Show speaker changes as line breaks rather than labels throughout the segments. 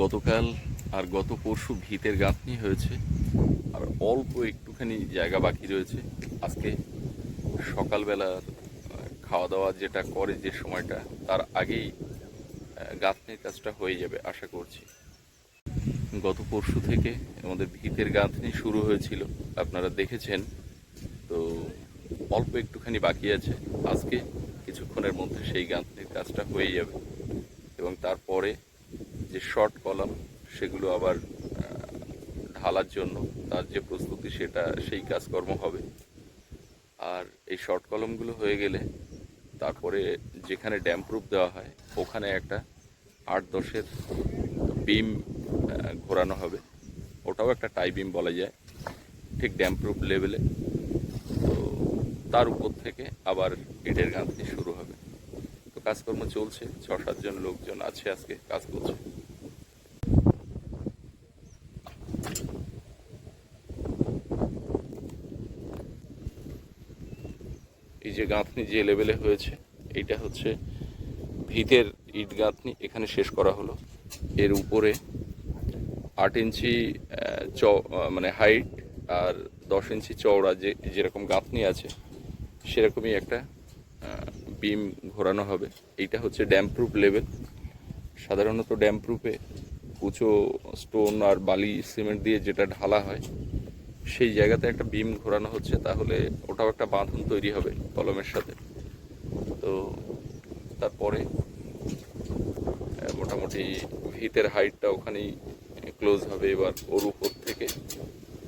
গতকাল আর গত পরশু ভিতের গাঁথনি হয়েছে, আর অল্প একটুখানি জায়গা বাকি রয়েছে। আজকে সকালবেলার খাওয়া দাওয়া যেটা করে যে সময়টা, তার আগেই গাঁথনির কাজটা হয়ে যাবে আশা করছি। গত পরশু থেকে আমাদের ভিতের গাঁথনি শুরু হয়েছিল, আপনারা দেখেছেন। তো অল্প একটুখানি বাকি আছে। আজকে কিছুক্ষণের মধ্যে সেই গাঁথনির কাজটা হয়ে যাবে, এবং তারপরে যে শর্ট কলাম সেগুলো আবার ঢালার জন্য তার যে প্রস্তুতি, সেই কাজকর্ম হবে। আর এই শর্ট কলামগুলো হয়ে গেলে তারপরে যেখানে ড্যাম প্রুফ দেওয়া হয় ওখানে একটা 8-10-এর বিম ঘোরানো হবে। ওটাও একটা টাই বিম বলা যায়, ঠিক ড্যাম প্রুফ লেভেলে। তো তার উপর থেকে আবার ইটের গাঁথনি শুরু হবে। তো কাজকর্ম চলছে, 6-7 জন লোকজন আছে আজকে কাজ করছে। এই যে গাঁথনি যে লেভেলে হয়েছে, এইটা হচ্ছে ভিতের ইট গাঁথনি, এখানে শেষ করা হলো। এর উপরে 8 ইঞ্চি মানে হাইট আর 10 ইঞ্চি চওড়া যেরকম গাঁথনি আছে সেরকমই একটা বিম ঘোরানো হবে। এইটা হচ্ছে ড্যাম প্রুফ লেভেল। সাধারণত ড্যাম প্রুফে কুচো স্টোন আর বালি সিমেন্ট দিয়ে যেটা ঢালা হয়, সেই জায়গাতে একটা বিম ঘোরানো হচ্ছে, তাহলে ওটাও একটা বাঁধন তৈরি হবে কলমের সাথে। তো তারপরে মোটামুটি ভিতের হাইটটা ওখানেই ক্লোজ হবে। এবার ওর উপর থেকে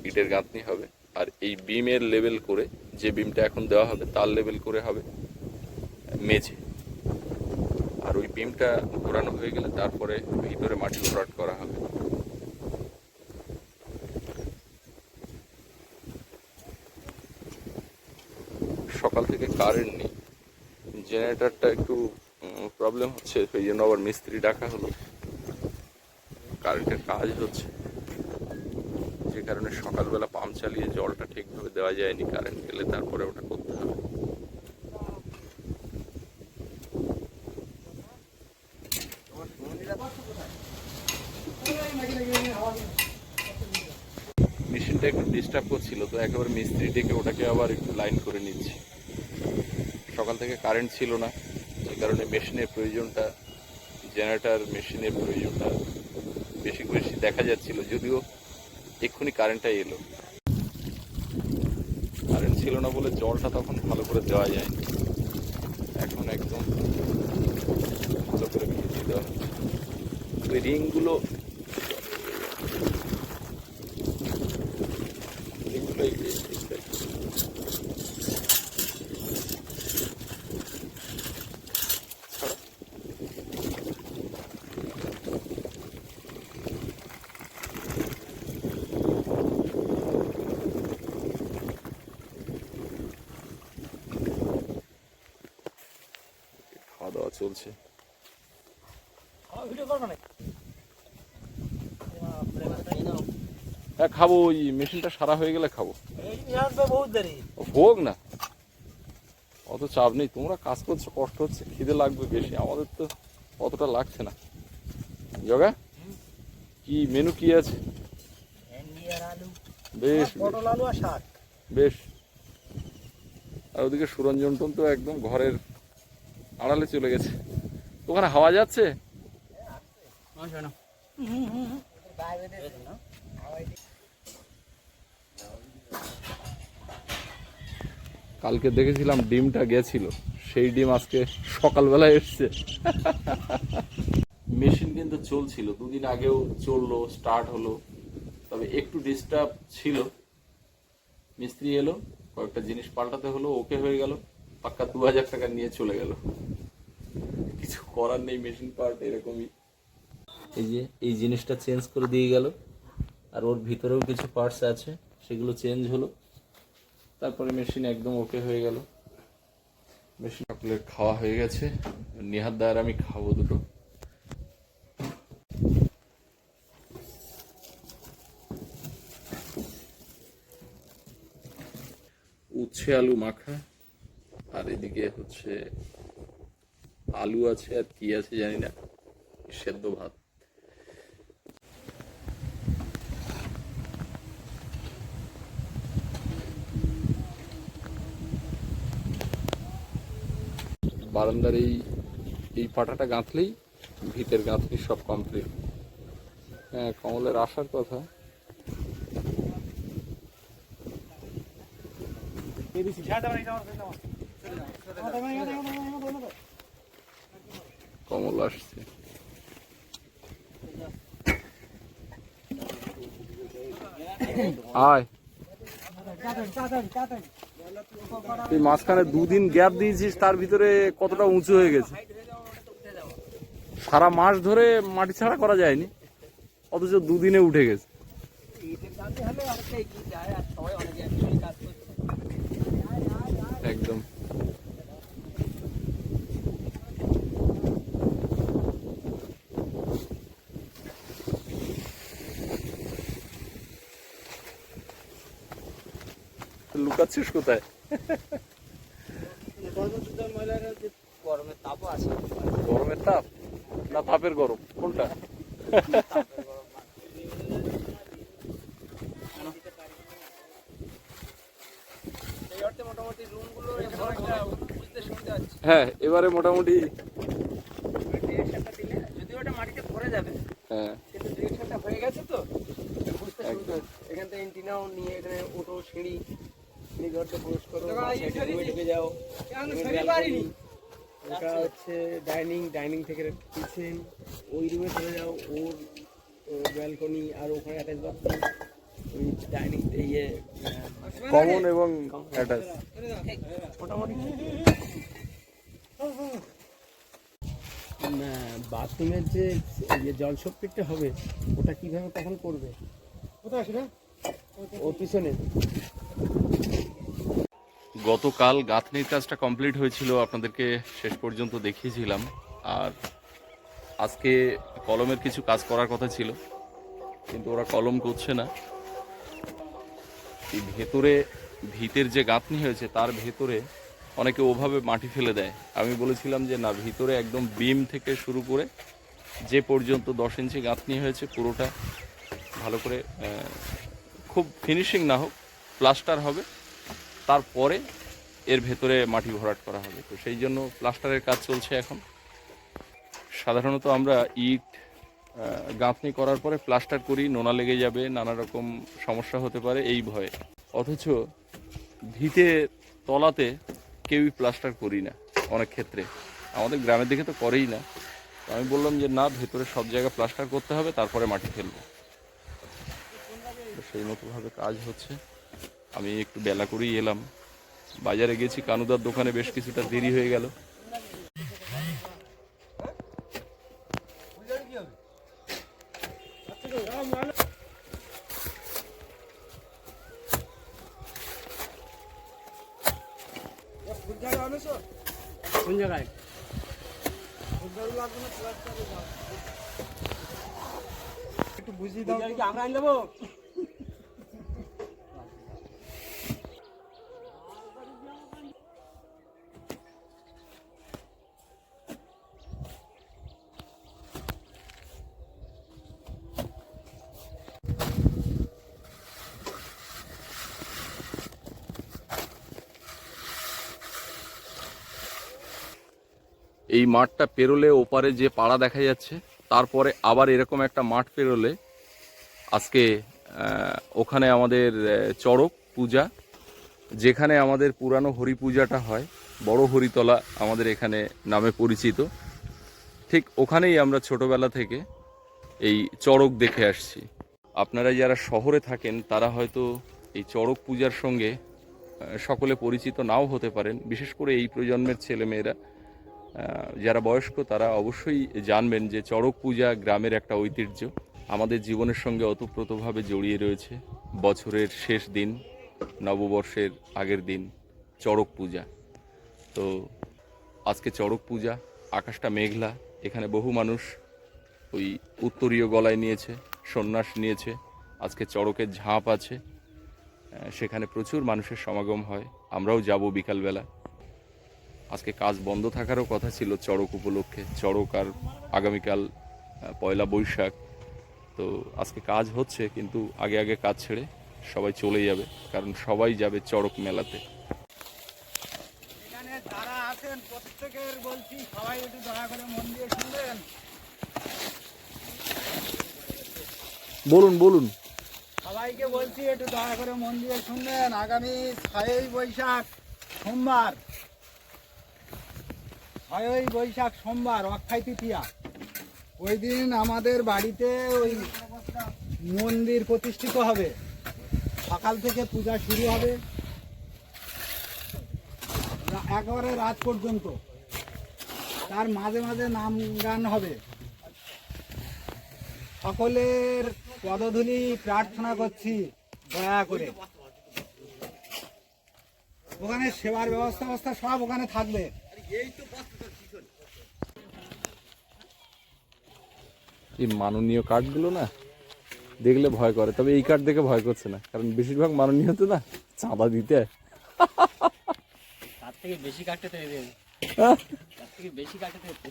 ইটের গাঁথনি হবে, আর এই বিমের লেভেল করে, যে বিমটা এখন দেওয়া হবে তার লেভেল করে হবে মেঝে। আর ওই বিমটা ঘোরানো হয়ে গেলে তারপরে ভিতরে মাটি ভরাট করা হবে। সকাল থেকে কারেন্ট নেই, জেনারেটরটা একটু প্রবলেম হচ্ছে, সেই জন্য আবার মিস্ত্রি ডাকা হলো। কারেন্টের কাজ হচ্ছে, যে কারণে সকালবেলা পাম্প চালিয়ে জলটা ঠিকভাবে দেওয়া যায়নি। কারেন্ট গেলে তারপরে ওটা করতে হবে। মেশিনটা একটু ডিস্টার্ব করছিল, তো একেবারে মিস্ত্রি ডেকে ওটাকে আবার একটু লাইন করে নিচ্ছি। সকাল থেকে কারেন্ট ছিল না, যে কারণে মেশিনের প্রয়োজনটা, জেনারেটর মেশিনের প্রয়োজনটা বেশি বেশি দেখা যাচ্ছিল। যদিও এক্ষুনি কারেন্টটা এলো, কারেন্ট ছিল না বলে জলটা তখন ভালো করে দেওয়া যায়নি। এখন একদম ভালো করে ভিজিয়ে দেওয়া হচ্ছে। ওই রিংগুলো খাওয়া দাওয়া চলছে। হ্যাঁ খাবো, ওই মেশিনটা সারা হয়ে গেলে খাবো। হোক না, অত চাপ নেই। তোমরা কাজ করছো, কষ্ট হচ্ছে, খিদে লাগবে বেশি, আমাদের তো অতটা লাগছে না। জগা, কি মেনু কি আছে? বেশ বেশ। আর ওদিকে সুরঞ্জন তো একদম ঘরের আড়ালে চলে গেছে। ওখানে হাওয়া যাচ্ছে। কালকে দেখেছিলাম ডিমটা গেছিল, সেই ডিম আজকে সকালবেলায় এসছে। মেশিন কিন্তু চলছিল, 2 দিন আগেও চললো, স্টার্ট হলো, তবে একটু ডিস্টার্ব ছিল। মিস্ত্রি এলো, কয়েকটা জিনিস পাল্টাতে হলো, ওকে হয়ে গেল, পাক্কা 2000 টাকা নিয়ে চলে গেল। কিছু করার নেই, মেশিন পার্ট এরকমই। এই যে এই জিনিসটা চেঞ্জ করে দিয়ে গেল, আর ওর ভিতরেও কিছু পার্টস আছে, সেগুলো চেঞ্জ হলো। তারপরে মেশিন একদম ওকে হয়ে গেল। মেশিন সকলের খাওয়া হয়ে গেছে, নিহাত দা আর আমি খাবো দুটো। উচ্ছে আলু মাখা, আর এদিকে হচ্ছে আলু আছে আর কি আছে জানি না, সেদ্ধ ভাত। বারান্দার এই পাটাটা গাঁথলেই ভিতের গাঁথনি সব কমপ্লিট। হ্যাঁ, কমলের আসার কথা। কমল আসছে। আয়, তুই মাঝখানে দুদিন গ্যাপ দিয়েছিস, তার ভিতরে কতটা উঁচু হয়ে গেছে। সারা মাস ধরে মাটি ছাড়া করা যায়নি, অথচ দুদিনে উঠে গেছে। একদম লুকাচ্ছিস কোথায়?
গরমের তাপও আছে।
গরমের তাপ না তাপের গরম, কোনটা?
মোটামুটি রুমগুলো বুঝতে সুবিধা হচ্ছে।
হ্যাঁ, এবারে মোটামুটি
যদিও ওটা মাটিতে ভরে যাবে,
হ্যাঁ,
কিন্তু ডিরেকশনটা হয়ে গেছে তো বুঝতে সুবিধা হচ্ছে। এখান থেকে এন্টিনাও নিয়ে এখানে ওটো সিঁড়ি ঘরটা প্রবেশ করো, ঢুকে যাও। এটা হচ্ছে ডাইনিং থেকে কিচেন, ওই রুমে চলে যাও, ওর ব্যালকনি, আর ওখানে অ্যাটাচ বাথরুম, ওই ডাইনিং ইয়ে
কমন এবং অ্যাটাচ
মোটামুটি। বাথরুমের যে জল শক্তিটা হবে ওটা কিভাবে তখন করবে? ও পিছনে
গতকাল গাঁথনির কাজটা কমপ্লিট হয়েছিল, আপনাদেরকে শেষ পর্যন্ত দেখিয়েছিলাম। আর আজকে কলমের কিছু কাজ করার কথা ছিল, কিন্তু ওরা কলম করছে না। এই ভেতরে ভিতের যে গাঁথনি হয়েছে তার ভেতরে অনেকে ওভাবে মাটি ফেলে দেয়। আমি বলেছিলাম যে না, ভিতরে একদম বিম থেকে শুরু করে যে পর্যন্ত 10 ইঞ্চি গাঁথনি হয়েছে পুরোটা ভালো করে, খুব ফিনিশিং না হোক, প্লাস্টার হবে, তারপরে এর ভেতরে মাটি ভরাট করা হবে। তো সেই জন্য প্লাস্টারের কাজ চলছে এখন। সাধারণত আমরা ইট গাঁথনি করার পরে প্লাস্টার করি, নোনা লেগে যাবে, নানা রকম সমস্যা হতে পারে এই ভয়ে। অথচ ভিতে তলাতে কেউই প্লাস্টার করি না অনেক ক্ষেত্রে, আমাদের গ্রামের দিকে তো করেই না। আমি বললাম যে না, ভেতরে সব জায়গায় প্লাস্টার করতে হবে, তারপরে মাটি ফেলবো। সেই মতোভাবে কাজ হচ্ছে। আমি একটু বেলা করেই এলাম, বাজারে গেছি, কানুদার দোকানে বেশ কিছুটা দেরি হয়ে গেল।
কোন জায়গায়? একটু বুঝিয়ে দাও, আমরা আনি দেবো।
এই মাঠটা পেরোলে ওপারে যে পাড়া দেখা যাচ্ছে, তারপরে আবার এরকম একটা মাঠ পেরোলে আজকে ওখানে আমাদের চড়ক পূজা, যেখানে আমাদের পুরানো হরি পূজাটা হয়, বড় হরিতলা আমাদের এখানে নামে পরিচিত, ঠিক ওখানেই আমরা ছোটবেলা থেকে এই চড়ক দেখে আসছি। আপনারা যারা শহরে থাকেন তারা হয়তো এই চড়ক পূজার সঙ্গে সকলে পরিচিত নাও হতে পারেন, বিশেষ করে এই প্রজন্মের ছেলেমেয়েরা যারা বয়স্ক তারা অবশ্যই জানবেন যে চড়ক পূজা গ্রামের একটা ঐতিহ্য, আমাদের জীবনের সঙ্গে ওতপ্রোতভাবে জড়িয়ে রয়েছে। বছরের শেষ দিন, নববর্ষের আগের দিন চড়ক পূজা। তো আজকে চড়ক পূজা, আকাশটা মেঘলা, এখানে বহু মানুষ ওই উত্তরীয় গলায় নিয়েছে, সন্ন্যাস নিয়েছে। আজকে চড়কের ঝাঁপ আছে, সেখানে প্রচুর মানুষের সমাগম হয়। আমরাও যাব বিকালবেলা। আজকে কাজ বন্ধ থাকারও কথা ছিল চড়ক উপলক্ষে, চড়ক আর আগামীকাল পয়লা বৈশাখ। তো আজকে কাজ হচ্ছে, কিন্তু আগে আগে কাজ ছেড়ে সবাই চলে যাবে, কারণ সবাই যাবে চড়ক মেলাতে।
আছেন প্রত্যেকের বলছি সবাই একটু দয়া করে মন দিয়ে শুনবেন।
বলুন বলুন।
সবাইকে বলছি একটু দয়া করে মন দিয়ে শুনবেন। আগামী 6ই বৈশাখ সোমবার, 6ই বৈশাখ সোমবার অক্ষয় তৃতীয়া, ওই দিন আমাদের বাড়িতে ওই মন্দির প্রতিষ্ঠিত হবে। সকাল থেকে পূজা শুরু হবে একেবারে রাত পর্যন্ত। তার মাঝে মাঝে নাম গান হবে। সকলের পদধূলি প্রার্থনা করছি দয়া করে। ওখানে সেবার ব্যবস্থা সব ওখানে থাকবে।
এই মাননীয় কার্ডগুলো না দেখলে ভয় করে, তবে এই কার্ড দেখে ভয় করছে না, কারণ বেশিরভাগ মাননীয় তো না চাঁদা দিতে হয়।
তার থেকে বেশি কাটতে দেবে, তার থেকে বেশি কাটতে দেবে।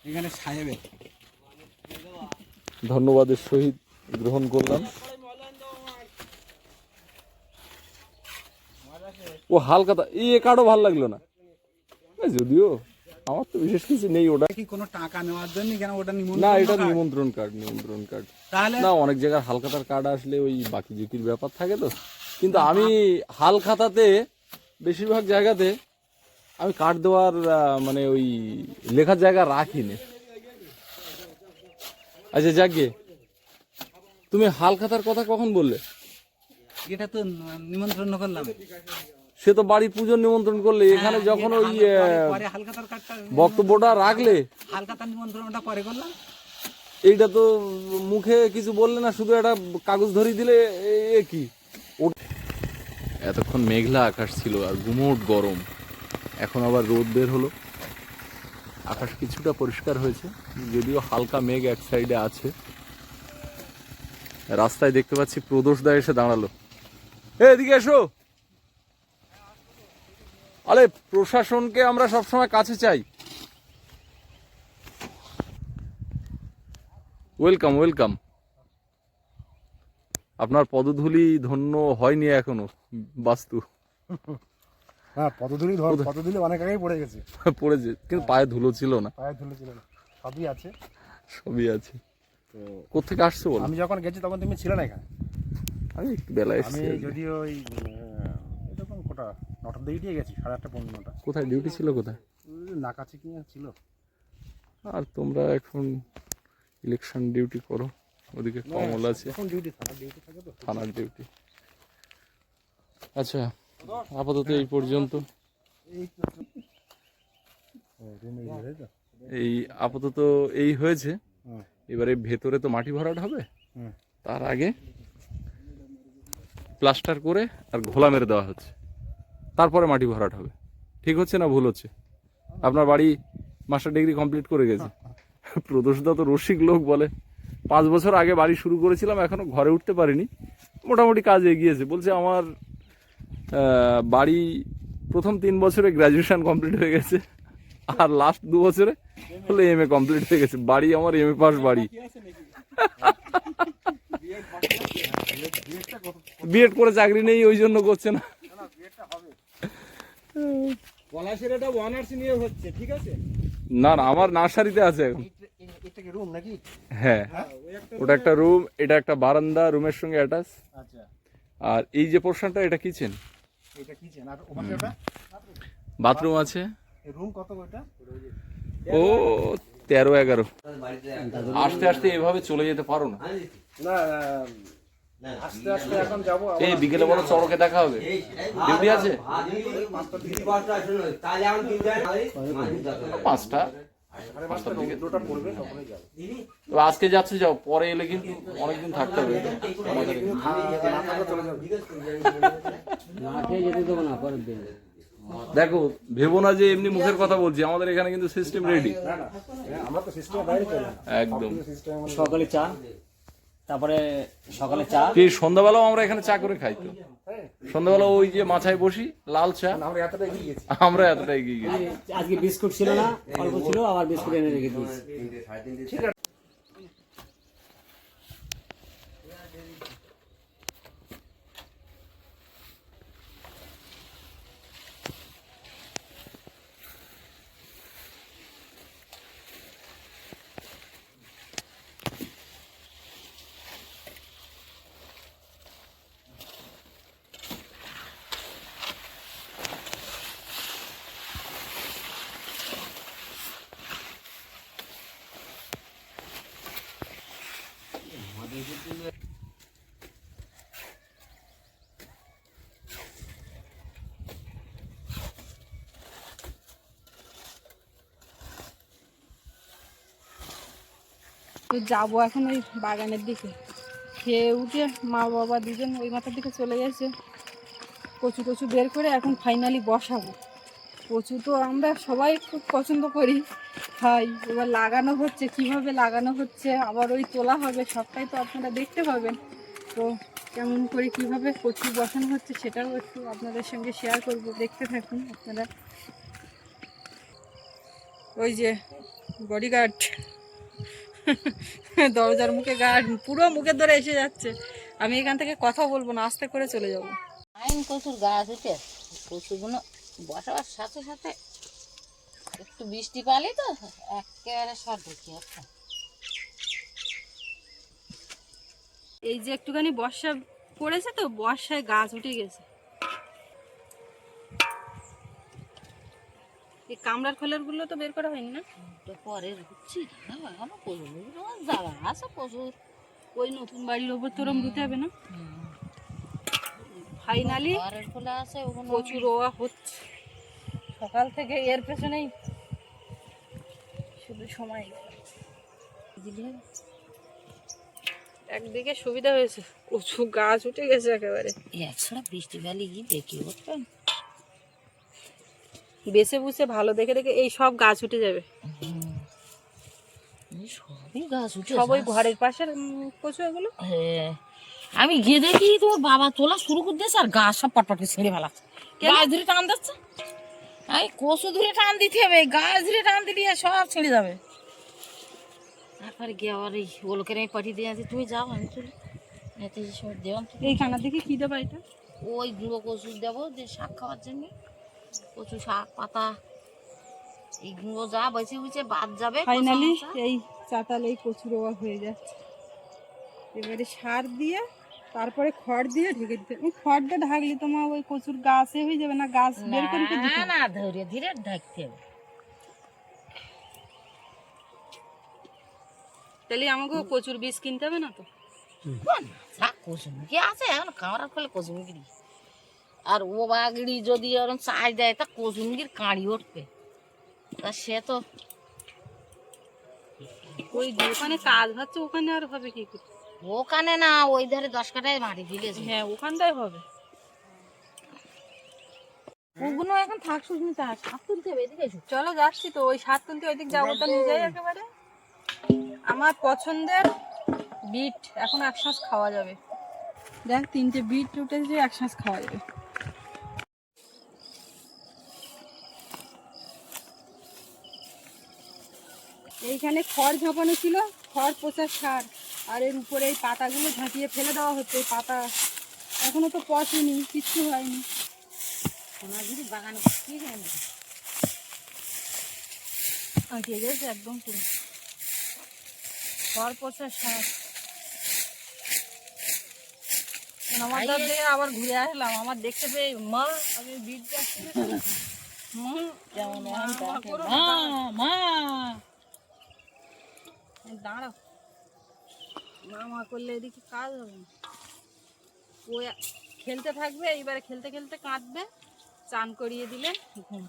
এখানে সাহেবে
ধন্যবাদের সহিত গ্রহণ করলাম। ও হালখাতা এই কার্ডও ভালো লাগলো না, যদিও আমার তো বিশেষ কিছু নেই। ওটা
কি কোনো টাকা নেওয়ার জন্য কেন? ওটা
না, এটা নিমন্ত্রণ কার্ড, নিমন্ত্রণ কার্ড।
তাহলে
না, অনেক জায়গায় হালখাতার কার্ড আসলে ওই বাকি ঝুঁকির ব্যাপার থাকে, তো কিন্তু আমি হালখাতাতে বেশিরভাগ জায়গাতে আমি কার্ড দেওয়ার মানে ওই লেখার জায়গা রাখিনি। আচ্ছা যাকে তুমি হালখাতার কথা কখন বললে?
এটা তো নিমন্ত্রণ করলাম।
সে তো বাড়ি পুজোর নিমন্ত্রণ করলে, এখানে যখন ওই
হালখাতার কার্ডটা
বক্তব্যটা রাখলে
হালখাতার নিমন্ত্রণটা পরে করলাম।
এইটা তো মুখে কিছু বললে না, শুধু একটা কাগজ ধরিয়ে দিলে। এ কি, এতক্ষণ মেঘলা আকাশ ছিল আর গুমোট গরম, এখন আবার রোদ বের হলো। আকাশ কিছুটা পরিষ্কার হয়েছে, যদিও হালকা মেঘ এক সাইডে আছে। রাস্তায় দেখতে পাচ্ছি প্রদোষদা এসে দাঁড়ালো। এদিকে এসো। আরে প্রশাসনকে আমরা সবসময় কাছে চাই। Welcome welcome. আপনার পদধূলি ধন্য হয়নি এখনো বাস্তু।
হ্যাঁ, পদধূলি পদধূলি অনেক আগেই পড়ে গেছে।
পড়েছে, কিন্তু পায়ে ধুলো ছিল না।
পায়ে ধুলো ছিল না, সবই আছে।
সবই আছে।
তো
কোথেকে আসছো বলো?
আমি যখন গেছি তখন তুমি ছিলে না এখানে।
আমি একটু বেলা
আমি
এসেছি।
যদিও ওই এরকম কটা 9টার দিকে দিয়ে গেছি, 8:30 পৌনে 9টা।
কোথায় ডিউটি ছিল? কোথায়?
নাকাছি কি ছিল।
আর তোমরা এখন ইলেকশন ডিউটি করো, ওদিকে কমল আছে,
এখন ডিউটি, থানার ডিউটি থাকে তো।
থানার ডিউটি। আচ্ছা, আপাতত এই পর্যন্ত। এই আপাতত এই হয়েছে। এবারে ভেতরে তো মাটি ভরাট হবে, তার আগে প্লাস্টার করে আর ঘোলা মেরে দেওয়া হচ্ছে, তারপরে মাটি ভরাট হবে। ঠিক হচ্ছে না ভুল হচ্ছে? আপনার বাড়ি মাস্টার ডিগ্রি কমপ্লিট করে গেছে। প্রদোষদা তো রসিক লোক, বলে 5 বছর আগে বাড়ি শুরু করেছিলাম, এখনো ঘরে উঠতে পারিনি, মোটামুটি কাজ এগিয়েছে। বলছে আমার বাড়ি প্রথম 3 বছরে গ্র্যাজুয়েশন কমপ্লিট হয়ে গেছে, আর লাস্ট 2 বছরে হলে MA কমপ্লিট হয়ে গেছে। বাড়ি আমার MA পাস বাড়ি। বিএড করে চাকরি নেই, ওই জন্য করছে না।
পলাশের এটা অনার্স নিয়ে হচ্ছে, ঠিক আছে?
না না, আমার নার্সারিতে আছে এখন।
এটা কি রুম নাকি?
হ্যাঁ, ওটা একটা রুম, এটা একটা বারান্দা রুমের সঙ্গে অ্যাটাচ।
আচ্ছা,
আর এই যে পোর্শনটা, এটা কিচেন।
এটা কিচেন। আর ওখানে ওটা
বাথরুম আছে।
রুম কত ওটা?
ও 13-11। আস্তে আস্তে এভাবে চলে যেতে পারো না?
না, আস্তে আস্তে এখন যাবো।
এই বিকেলে বলো চড়কে দেখা হবে, ডিউটি আছে 5টা। তো আজকে যাচ্ছে, যাও, পরে এলে কিন্তু অনেকদিন থাকতে হবে। দেখো, ভেবো না যে এমনি মুখের কথা বলছি, আমাদের এখানে কিন্তু সিস্টেম রেডি।
আমরা তো সিস্টেম বাইরে চলে
একদম।
সকালে চা, তারপরে সকালে চা,
কি সন্ধ্যাবেলাও আমরা এখানে চা করে খাই। তো সন্ধ্যাবেলা ওই যে মাথায় বসি, লাল চা।
আমরা এতটা এগিয়ে গেছি।
আমরা এতটা এগিয়ে গেছি।
আজকে বিস্কুট ছিল না, অল্প ছিল, আবার বিস্কুট এনে রেখে দিয়েছি।
তো যাবো এখন ওই বাগানের দিকে। খেয়ে উঠে মা বাবা দুজন ওই মাথার দিকে চলে গেছে কচু টচু বের করে, এখন ফাইনালি বসাবো। কচু তো আমরা সবাই খুব পছন্দ করি, খাই। এবার লাগানো হচ্ছে, কিভাবে লাগানো হচ্ছে, আবার ওই তোলা হবে, সবটাই তো আপনারা দেখতে পাবেন। তো কেমন করে কিভাবে কচু বসানো হচ্ছে সেটাও একটু আপনাদের সঙ্গে শেয়ার করব, দেখতে থাকুন আপনারা। ওই যে বডিগার্ড দরজার মুখে গার্ড, পুরো মুখের ধরে এসে যাচ্ছে। আমি এখান থেকে কথা বলবো না, আস্তে করে চলে যাব।
আইন কচুর গাছ উঠে কচুগুলো বসাবার সাথে সাথে একটু বৃষ্টি পালি তো একেবারে সব ঢুকে যাচ্ছে।
এই যে একটুখানি বর্ষা পড়েছে তো, বর্ষায় গাছ উঠে গেছে। এই কামড়ার খোলের গুলো তো বের করা হয়নি না,
তো পরে হচ্ছি এখনো কচুগুলো জ্বালা আছে প্রচুর।
ওই নতুন বাড়ির ওপর তোরম দিতে হবে না। ফাইনালি
ঘরের খোলা আছে ওখানে
কচু রোয়া হচ্ছে সকাল থেকে, এর পেছনেই শুধু সময়
দিলে
একদিকে সুবিধা হয়েছে, কচু গাছ উঠে গেছে একেবারে।
একছড়া বৃষ্টি পালি গিয়ে দেখি উঠবেন
বেছে বুঝে ভালো দেখে দেখে এই সব গাছ উঠে যাবে।
সবই গাছ উঠে
সব ওই ঘরের পাশের কচু এগুলো।
হ্যাঁ আমি গিয়ে দেখি তোমার বাবা তোলা শুরু করে দিয়েছে আর গাছ সব পটপটে ছেড়ে ফেলাচ্ছে। গাছ ধরে টান দিচ্ছে, এই কচু ধরে টান দিতে হবে, গাছ ধরে টান দিলে সব ছেড়ে যাবে। তারপরে গিয়ে আবার এই ওগুলোকে আমি পাঠিয়ে দিয়ে আছি, তুমি যাও আমি চলি এতে সব দেওয়ান।
এই খানার দিকে কি দেবা এটা?
ওই গুঁড়ো কচু দেবো যে শাক খাওয়ার জন্য, কচু শাক পাতা এই গুঁড়ো যা বেছে বুঝে বাদ যাবে।
ফাইনালি এই চাতাল এই কচু রোয়া হয়ে যাচ্ছে। এবারে সার দিয়ে তারপরে খড় দিয়ে ঢেকে দিতে। খড়টা ঢাকলে তোমার ওই কচুর গাছে হয়ে যাবে না, গাছ বের করে দিতে
না
হবে।
না ধরে ধীরে ঢাকতে হবে।
তাহলে আমাকে কচুর বীজ কিনতে হবে না তো?
কচুমুখী আছে এখন কামড়ার ফলে কচুমুখী আর ও বাগড়ি যদি ওরকম চাষ দেয় তা কচুমুখির কাঁড়ি উঠবে, তা সে তো
ওই যেখানে কাজ হচ্ছে ওখানে আর হবে কি করে?
ওখানে না ওই ধারে 10 কাঠায় মাটি দিলেছে।
হ্যাঁ ওখানটাই হবে।
ওগুলো এখন থাক সুস্মিতা, সাপ তুলতে হবে এদিকে এসো।
চলো যাচ্ছি তো, ওই সার তুলতে ওইদিক যাবো তো নিজেই একেবারে। আমার পছন্দের বিট এখন এক শ্বাস খাওয়া যাবে। দেখ 3টে বিট উঠেছে, এক শ্বাস খাওয়া যাবে। এইখানে খড় ঝাঁপানো ছিল, খড় পচা সার, আর এর উপরে এই পাতাগুলো ঝাঁপিয়ে ফেলে দেওয়া হচ্ছে। এই পাতা এখনো তো পচেনি, কিচ্ছু হয়নি।
সোনাঝুরি বাগানে কি জানি
আঁকিয়ে গেছে একদম পুরো খড় পচা সার। আমার দাঁত দিয়ে আবার ঘুরে আসলাম, আমার দেখতে পেয়ে মা আমি বিট যাচ্ছি
কেমন
দাঁড়াও, মা মা করলে এদিকে কাজ হবে না। ও খেলতে থাকবে, এইবারে খেলতে খেলতে কাঁদবে, চান করিয়ে দিলে ঘুম।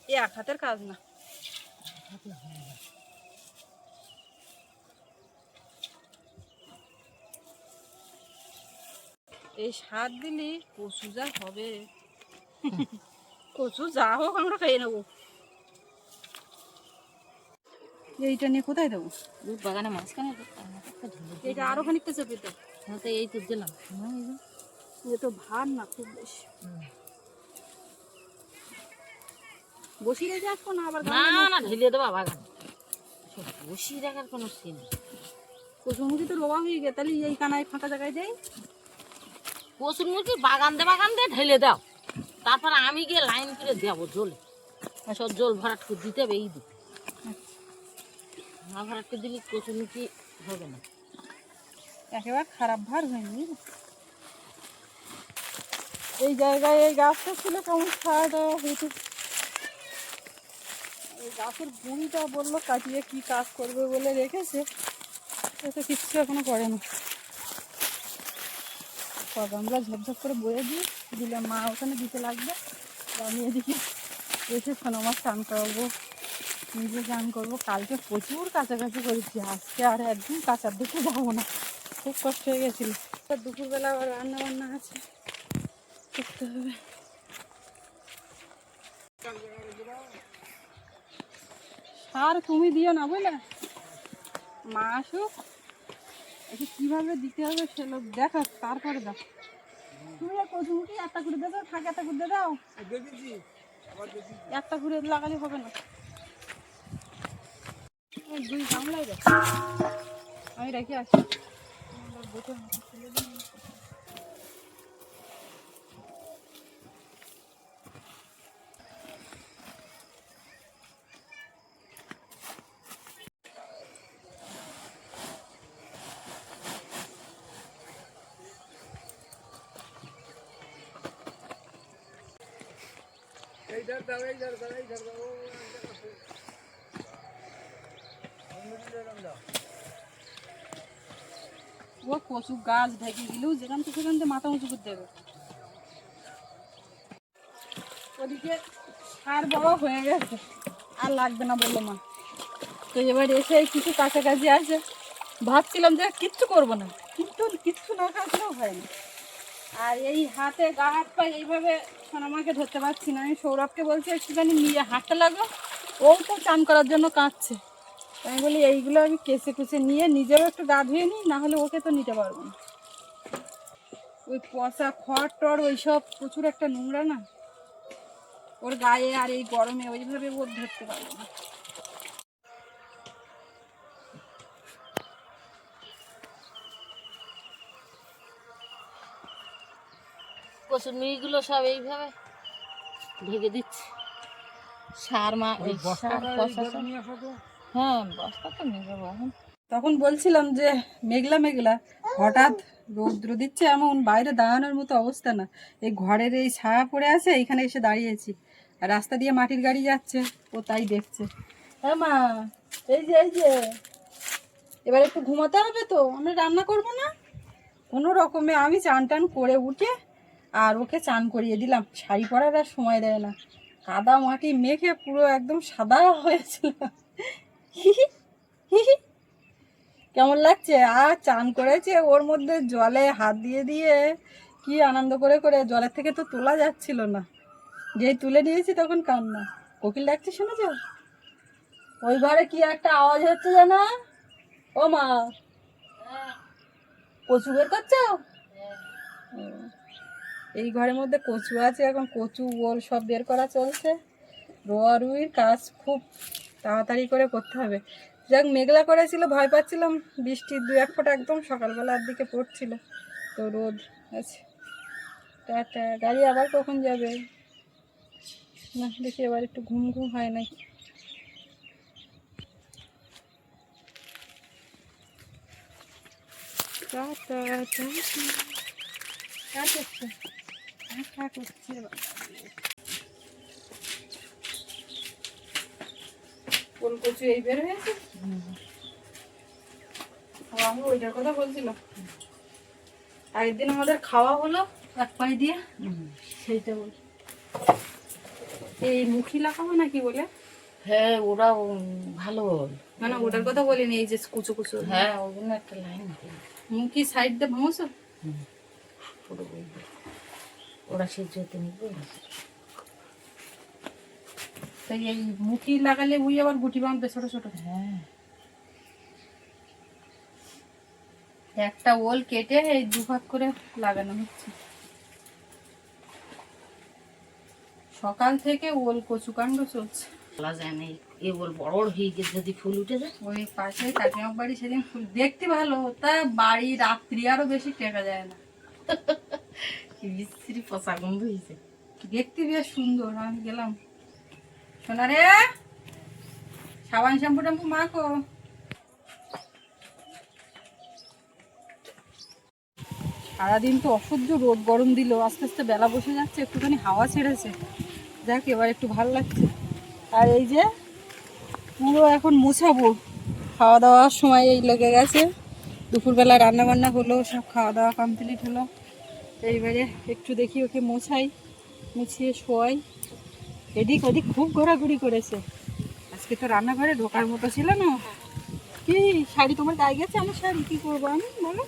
এ এক হাতের কাজ না। এই সার দিলি কচু যা হবে, কচু যা হোক আমরা খেয়ে নেবো। এইটা নিয়ে কোথায় দেবো?
বাগানে মাঝখানে
এটা আরো খানিকটা চেপে দাও।
তো এই তো দিলাম।
এ তো ভার না খুব বেশি, বসিয়ে রেখে আসবো না আবার।
না না ঢেলে দেবো বাগানে, বসিয়ে রাখার কোনো সিন নেই।
কচুরমুখী তো রোয়া হয়ে গে, তাহলে এই কানায় ফাঁকা জায়গায় দেয়।
কচুর মুরগি বাগান দিয়ে ঢেলে দাও, তারপর আমি গিয়ে লাইন করে দেবো জলে, সব জল ভরাট করে দিতে হবে। এই দিকে না ভরাট করে দিলে কচুর মুরগি হবে না,
একেবারে খারাপ ভার হয়নি। এই জায়গায় এই গাছটা ছিল কেমন খাওয়া দাওয়া হয়েছে। এই গাছের গুঁড়িটা বললো কাটিয়ে কি কাজ করবে বলে রেখেছে, তো কিচ্ছু এখনো করে না। আমরা ঝপঝপ করে বয়ে দিলে মা ওখানে দিতে লাগবে, আমি এদিকে এসে সোনা মাছ টান করাবো। নিজে চান করবো। কালকে প্রচুর কাছাকাছি করেছি, আজকে আর একদিন কাঁচার দিকে যাবো না, খুব কষ্ট হয়ে গেছিল। দুপুরবেলা আবার রান্না বান্না আছে, করতে হবে। সার তুমি দিও না বুঝলে, মা আসুক, একে কীভাবে দিতে হবে সে লোক দেখো, তারপরে দাও। তুমি কচুমুখি একটা করে দিয়ে দাও, থাকে একটা করে দিয়ে দাও, একটা করে লাগালে হবে না, দুই গামলাই দেখ, আমি রেখে আসি। ও কচু গাছ ঢেকে গেলেও যেখান থেকে সেখান থেকে মাথা উঁচু করতে হবে। ওদিকে সার বাবা হয়ে গেছে, আর লাগবে না বললো মা। তো এবার এসে কিছু কাছাকাছি আছে, ভাবছিলাম যে কিচ্ছু করবো না, কিন্তু কিচ্ছু না কাটলেও হয় না। আর এই হাতে গা হাত পায়ে এইভাবে সোনামাকে ধরতে পারছি না। আমি সৌরভকে বলছি একটুখানি নিয়ে হাঁটতে লাগো, ও তো চান করার জন্য কাঁদছে। আমি বলি এইগুলো আমি কেসে কুচে নিয়ে নিজেও একটু গা ধুয়ে নিই, না হলে ওকে তো নিতে পারবো না। ওই পচা খড় টড় ওইসব প্রচুর একটা নোংরা না ওর গায়ে, আর এই গরমে ওইভাবে ওর ধরতে পারবো না।
কচুর মিগুলো সব এইভাবে ঢেকে দিচ্ছে সার মা ওই সার পচা। হ্যাঁ বস্তা তো নিয়ে যাবো এখন।
তখন বলছিলাম যে মেঘলা মেঘলা, হঠাৎ রৌদ্র দিচ্ছে, এমন বাইরে দাঁড়ানোর মতো অবস্থা না। এই ঘরের এই ছায়া পড়ে আছে, এইখানে এসে দাঁড়িয়েছি, আর রাস্তা দিয়ে মাটির গাড়ি যাচ্ছে, ও তাই দেখছে। হ্যাঁ মা, এই যে এবার একটু ঘুমাতে হবে, তো আমরা রান্না করবো না কোনো রকমে। আমি চান টান করে উঠে আর ওকে চান করিয়ে দিলাম, শাড়ি পরার আর সময় দেয় না, কাদা মাটি মেখে পুরো একদম সাদা হয়েছিল। কেমন লাগছে? আর চান করেছে ওর মধ্যে জলে হাত দিয়ে দিয়ে কি আনন্দ করে করে, জলের থেকে তো তোলা যাচ্ছিল না, যেই তুলে নিয়েছি তখন কান্না। কোকিল ডাকছে শুনেছ? ওই ঘরে কি একটা আওয়াজ হচ্ছে জানা? ও মা, কচু বের করছো? এই ঘরের মধ্যে কচু আছে, এখন কচু ওল সব বের করা চলছে। রোয়া রুইর কাজ খুব তাড়াতাড়ি করে করতে হবে। যাক, মেঘলা করেছিল, ভয় পাচ্ছিলাম বৃষ্টির দু এক ফোঁটা একদম সকালবেলার দিকে পড়ছিল, তো রোদ আছে। টাটা, গাড়ি আবার কখন যাবে? না দেখি এবার একটু ঘুম ঘুম হয় নাকি। টাটা করছে কোন কচু এই বের হয়েছে? আমি ওইটার কথা বলছিলাম, একদিন আমাদের খাওয়া হলো এক পাই দিয়ে, সেইটা বল। এই মুখি লাগাবো নাকি বলে?
হ্যাঁ ওরা ভালো,
মানে ওটার কথা বলিনি, এই যে কুচু কুচু।
হ্যাঁ ওগুলো একটা লাইন
মুখি সাইড দিয়ে ভাঙছো,
পুরো বলবে ওরা সেদ্ধ হতে নিবে।
তাই এই মুখি লাগালে উই আবার গুটি বাঁধবে ছোট ছোট।
হ্যাঁ
একটা ওল কেটে এই দুভাগ করে লাগানো হচ্ছে। সকাল থেকে ওল কচু কাণ্ড চলছে,
বলা যায় না। এ ওর বড় বড় হয়ে গেছে, যদি ফুল উঠে যায়।
ওই পাশে কাকিমার বাড়ি সেদিন ফুল দেখতে ভালো, তা বাড়ি রাত্রি আরো বেশি টেকা যায় না,
কি বিশ্রী পচা গন্ধ হয়েছে।
দেখতে বেশ সুন্দর। আমি গেলাম, শোনা রে সাবান শ্যাম্পু ট্যাম্পু মাখো। সারাদিন তো অসহ্য রোদ গরম দিল, আস্তে আস্তে বেলা বসে যাচ্ছে, একটুখানি হাওয়া ছেড়েছে, যাক এবার একটু ভালো লাগছে। আর এই যে পুরো এখন মুছাবো, খাওয়া দাওয়ার সময় এই লেগে গেছে। দুপুরবেলা রান্না বান্না হলো, সব খাওয়া দাওয়া কমপ্লিট হলো, এইবারে একটু দেখি ওকে মোছাই, মুছিয়ে শোয়াই। এদিক ওদিক খুব ঘোরাঘুরি করেছে, আজকে আজকে তো রান্নাঘরে ঢোকার মতো ছিল না। কি শাড়ি তোমার গায়ে গেছে? আমার শাড়ি কি করবো আমি বলো?